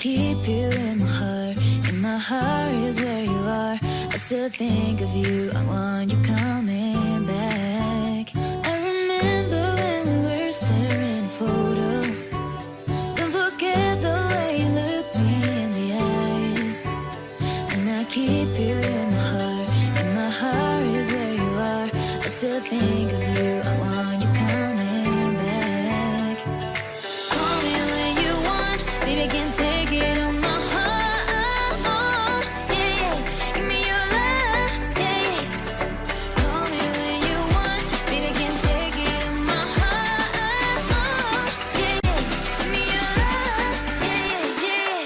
keep you in my heart. In my heart is where you are. I still think of you. I want you coming back. I remember when we were staring a photo. Don't forget the way you look me in the eyes. And I keep you in my heart. In my heart is where you are. I still think of you. I want you coming back. Call me when you want, baby, can take it on my heart. Yeah, yeah. Give me your love, yeah, yeah. Call me when you want, baby, can take it on my heart. Yeah, yeah. Give me your love, yeah, yeah,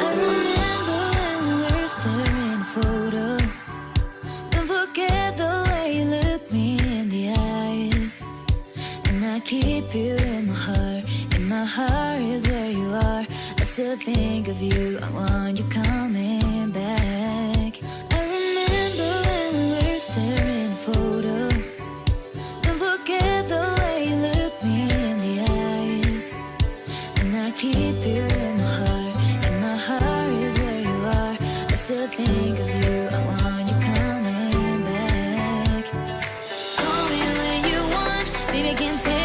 I remember when we were staring a photo. Don't forget the way you look me in the eyes. And I keep you in my heart. In my heart is where you are. I still think of you. I want you coming back. I remember when we were staring a photo. Don't forget the way you look me in the eyes. And I keep you in my heart. In my heart is where you are. I still think of you. I want you coming back. Call me when you want, baby, can take